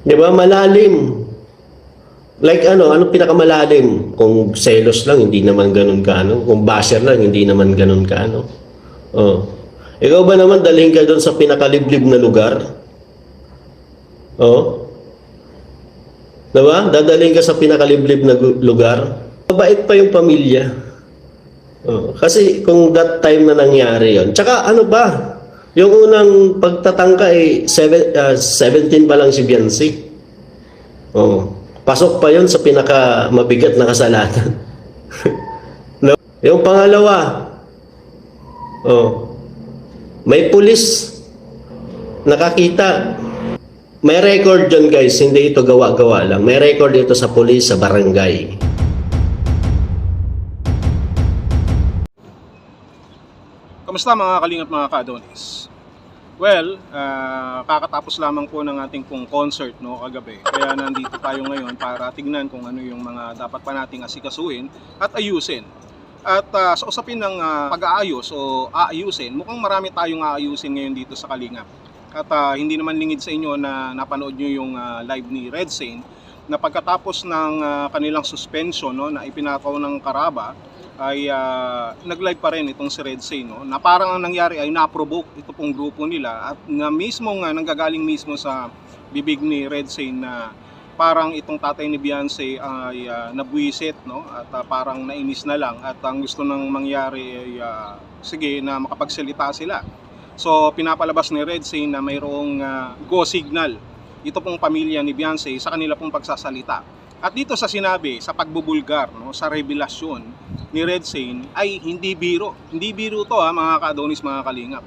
Di ba? Malalim. Like ano pinakamalalim? Kung selos lang, hindi naman ganun ka ano. Kung basher lang, hindi naman ganun ka ano. Oh. Ikaw ba naman dalhin ka doon sa pinakaliblib na lugar? Oh. Diba? Dadalhin ka sa pinakaliblib na lugar. Mabait pa yung pamilya. Oh. Kasi kung that time na nangyari yon. Tsaka ano ba? Yung unang pagtatangka 17 pa lang si Biancy. Oh. Pasok pa yon sa pinaka mabigat na kasalanan. No? Yung pangalawa, oh, may pulis nakakita. May record dyan guys, hindi ito gawa-gawa lang. May record ito sa pulis sa barangay. Kamusta mga kalingap, mga ka-Adonis? Well, kakatapos lamang po ng ating pong concert kagabi. Kaya nandito tayo ngayon para tignan kung ano yung mga dapat pa nating asikasuhin at ayusin. At sa usapin ng pag-aayos o aayusin, mukhang marami tayong aayusin ngayon dito sa Kalingap. At hindi naman lingid sa inyo na napanood nyo yung live ni Red Saint na pagkatapos ng kanilang suspension na ipinataw ng Karaba, ay nag-live pa rin itong si Red Saint, na parang ang nangyari ay na-provoke ito pong grupo nila at na mismo nga nanggagaling mismo sa bibig ni Red Saint na parang itong tatay ni Beyonce ay nabwisit, at parang nainis na lang at ang gusto nang mangyari ay sige na makapagsalita sila. So pinapalabas ni Red Saint na mayroong go signal ito pong pamilya ni Beyonce sa kanila pong pagsasalita. At dito sa sinabi, sa pagbubulgar, sa revelasyon ni Red Saint ay hindi biro. Hindi biro to mga ka-Adonis, mga kalingap.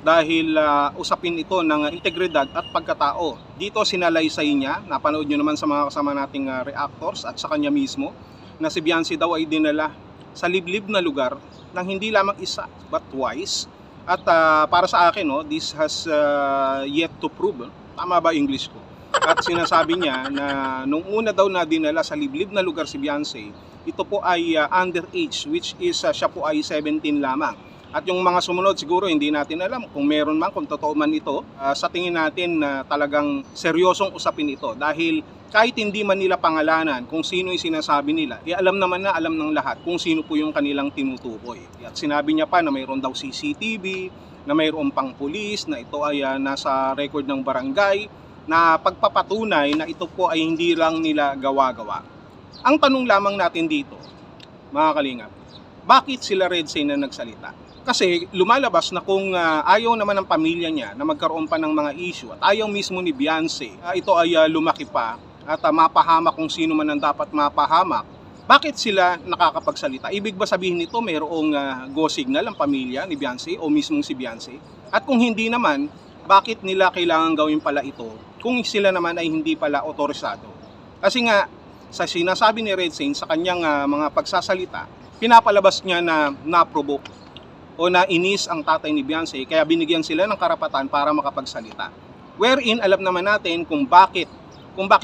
Dahil usapin ito ng integridad at pagkatao. Dito sinalaysay niya, napanood nyo naman sa mga kasama nating reactors at sa kanya mismo, na si Beyonce daw ay dinala sa liblib na lugar ng hindi lamang isa but twice. At para sa akin, this has yet to prove. Tama ba English ko? At sinasabi niya na nung una daw na dinala sa liblib na lugar si Beyonce, ito po ay underage, which is siya po ay 17 lamang. At yung mga sumunod siguro hindi natin alam kung meron man, kung totoo man ito. Sa tingin natin na talagang seryosong usapin ito dahil kahit hindi man nila pangalanan kung sino yung sinasabi nila, alam naman na alam ng lahat kung sino po yung kanilang tinutukoy. At sinabi niya pa na mayroon daw CCTV, na mayroon pang pulis, na ito ay nasa record ng barangay, na pagpapatunay na ito po ay hindi lang nila gawa-gawa. Ang tanong lamang natin dito, mga kalingap, bakit sila Red Saint na nagsalita? Kasi lumalabas na kung ayaw naman ng pamilya niya na magkaroon pa ng mga issue at ayaw mismo ni Beyonce, ito ay lumaki pa at mapahamak kung sino man ang dapat mapahamak, bakit sila nakakapagsalita? Ibig ba sabihin nito mayroong go signal ang pamilya ni Beyonce o mismong si Beyonce? At kung hindi naman, bakit nila kailangan gawin pala ito kung sila naman ay hindi pala otorisado? Kasi nga, sa sinasabi ni Red Saint sa kanyang mga pagsasalita, pinapalabas niya na na-provoke o nainis ang tatay ni Beyonce, kaya binigyan sila ng karapatan para makapagsalita. Wherein, alam naman natin kung bakit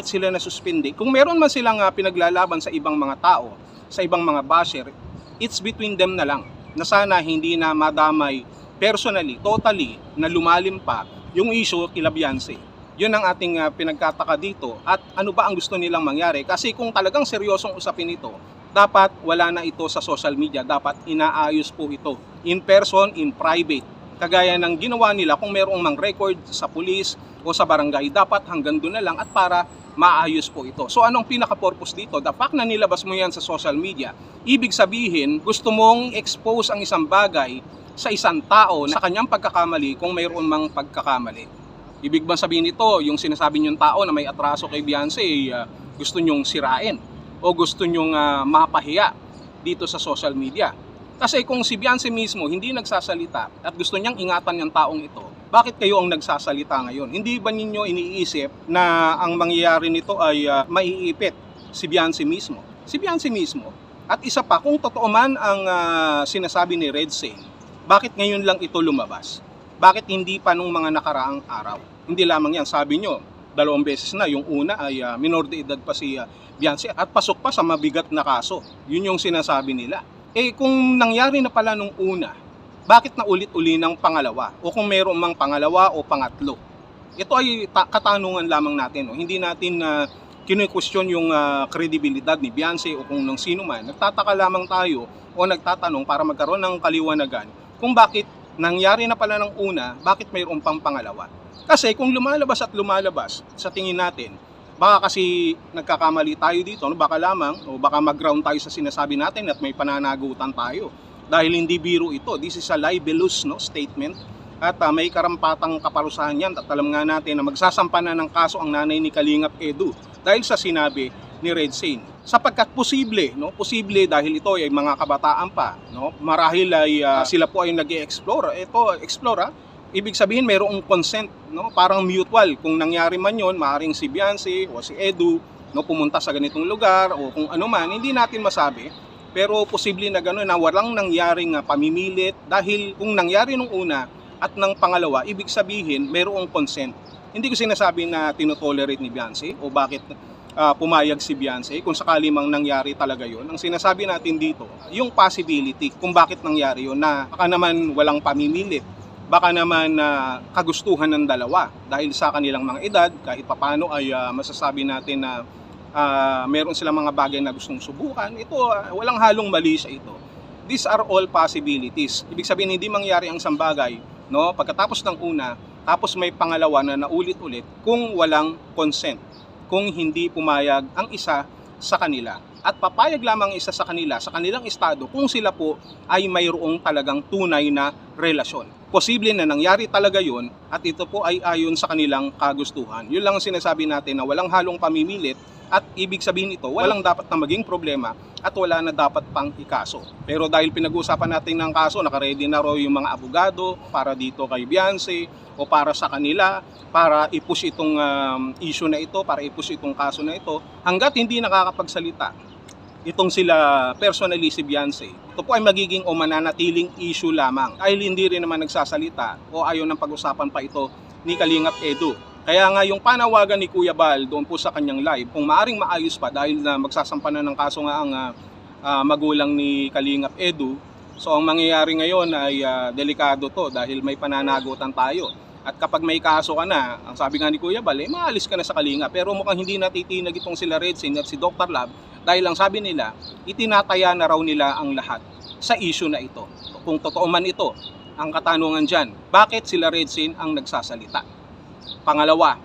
sila nasuspindi. Kung meron man silang pinaglalaban sa ibang mga tao, sa ibang mga basher, it's between them na lang. Na sana hindi na madamay personally, totally, na lumalim pa yung issue kila Beyonce. Yun ang ating pinagkataka dito. At ano ba ang gusto nilang mangyari? Kasi kung talagang seryosong usapin ito, dapat wala na ito sa social media. Dapat inaayos po ito. In person, in private. Kagaya ng ginawa nila kung mayroong mang record sa pulis o sa barangay, dapat hanggang doon na lang at para maayos po ito. So anong pinaka-purpose dito? The fact na nilabas mo yan sa social media, ibig sabihin gusto mong expose ang isang bagay sa isang tao na sa kanyang pagkakamali kung mayroon mang pagkakamali. Ibig bang sabihin nito, yung sinasabi niyong tao na may atraso kay Beyonce, gusto niyong sirain o gusto niyong mapahiya dito sa social media? Kasi kung si Beyonce mismo hindi nagsasalita at gusto niyang ingatan yung taong ito, bakit kayo ang nagsasalita ngayon? Hindi ba ninyo iniisip na ang mangyayari nito ay maiipit si Beyonce mismo? Si Beyonce mismo. At isa pa, kung totoo man ang sinasabi ni Red Saint, bakit ngayon lang ito lumabas? Bakit hindi pa nung mga nakaraang araw? Hindi lamang yan, sabi nyo, 2 beses na. Yung una ay minor de edad pa si Beyonce at pasok pa sa mabigat na kaso. Yun yung sinasabi nila. Kung nangyari na pala nung una, bakit na ulit-uli ng pangalawa? O kung mayroon mang pangalawa o pangatlo? Ito ay katanungan lamang natin. No? Hindi natin kinu-question yung kredibilidad ni Beyonce o kung nung sino man. Nagtataka lamang tayo o nagtatanong para magkaroon ng kaliwanagan kung bakit nangyari na pala ng una, bakit mayroon pang pangalawa. Kasi kung lumalabas at lumalabas, sa tingin natin, baka kasi nagkakamali tayo dito, no? Baka lamang o baka mag-ground tayo sa sinasabi natin at may pananagutan tayo. Dahil hindi biro ito. This is a libelous, no, statement at may karampatang kaparusahan yan. At alam nga natin na magsasampa na ng kaso ang nanay ni Kalingap Edu dahil sa sinabi ni Red Sane. Sapagkat posible, no, posible dahil ito ay mga kabataan pa, no, marahil ay sila po ay nag-i-explore. Ito, explore, ibig sabihin mayroong consent, no, parang mutual. Kung nangyari man yon, maaaring si Beyonce o si Edu, no, pumunta sa ganitong lugar o kung ano man, hindi natin masabi. Pero posible na gano'n na walang nangyaring pamimilit dahil kung nangyari nung una at ng pangalawa, ibig sabihin mayroong consent. Hindi ko sinasabi na tinotolerate ni Beyonce o bakit pumayag si Beyonce kung sakali mang nangyari talaga yon. Ang sinasabi natin dito, yung possibility kung bakit nangyari yon na baka naman walang pamimilit, baka naman kagustuhan ng dalawa dahil sa kanilang mga edad, kahit papano ay masasabi natin na meron silang mga bagay na gustong subukan. Ito, walang halong mali sa ito. These are all possibilities. Ibig sabihin hindi mangyari ang isang bagay, no, pagkatapos ng una, tapos may pangalawa na naulit-ulit kung walang consent, kung hindi pumayag ang isa sa kanila. At papayag lamang isa sa kanila, sa kanilang estado, kung sila po ay mayroong talagang tunay na relasyon. Posible na nangyari talaga yon at ito po ay ayon sa kanilang kagustuhan. Yun lang ang sinasabi natin na walang halong pamimilit at ibig sabihin ito, walang dapat na maging problema at wala na dapat pang ikaso. Pero dahil pinag-uusapan natin ng kaso, nakaready na raw yung mga abogado para dito kay Beyonce o para sa kanila, para i-push itong issue na ito, para i-push itong kaso na ito, hanggat hindi nakakapagsalita itong sila personally si Beyonce, ito po ay magiging o mananatiling issue lamang dahil hindi rin naman nagsasalita o ayaw ng pag-usapan pa ito ni Kalingap Edu. Kaya nga yung panawagan ni Kuya Bal doon po sa kanyang live, kung maaring maayos pa dahil na magsasampa na ng kaso nga ang magulang ni Kalingap Edu, so ang mangyayari ngayon ay delikado to dahil may pananagutan tayo. At kapag may kaso ka na, ang sabi nga ni Kuya Bal, maalis ka na sa Kalingap. Pero mukhang hindi natitinag itong sila Red Sane at si Dr. Lab dahil ang sabi nila, itinataya na raw nila ang lahat sa issue na ito. Kung totoo man ito, ang katanungan dyan, bakit sila Red Sane ang nagsasalita? Pangalawa,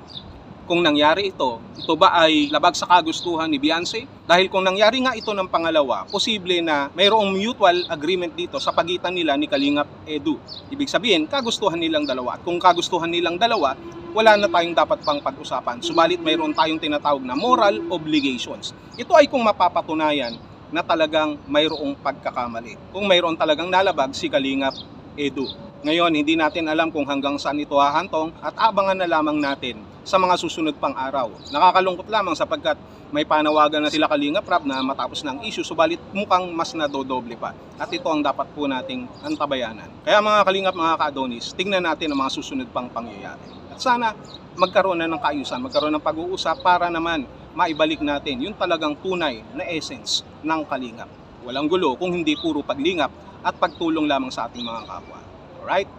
kung nangyari ito ba ay labag sa kagustuhan ni Beyonce? Dahil kung nangyari nga ito ng pangalawa, posible na mayroong mutual agreement dito sa pagitan nila ni Kalingap Edu. Ibig sabihin, kagustuhan nilang dalawa. At kung kagustuhan nilang dalawa, wala na tayong dapat pang pag-usapan. Subalit mayroon tayong tinatawag na moral obligations. Ito ay kung mapapatunayan na talagang mayroong pagkakamali. Kung mayroon talagang nalabag si Kalingap Edu. Ngayon, hindi natin alam kung hanggang saan ito hahantong at abangan na lamang natin sa mga susunod pang araw. Nakakalungkot lamang sapagkat may panawagan na sila Kalingap Rap na matapos ng issue, subalit mukhang mas nadodoble pa. At ito ang dapat po nating antabayanan. Kaya mga Kalingap, mga ka-Adonis, tingnan natin ang mga susunod pang pangyayari. At sana magkaroon na ng kaayusan, magkaroon ng pag-uusap para naman maibalik natin yung talagang tunay na essence ng Kalingap. Walang gulo kung hindi puro paglingap at pagtulong lamang sa ating mga kapwa. Alright?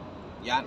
Yan.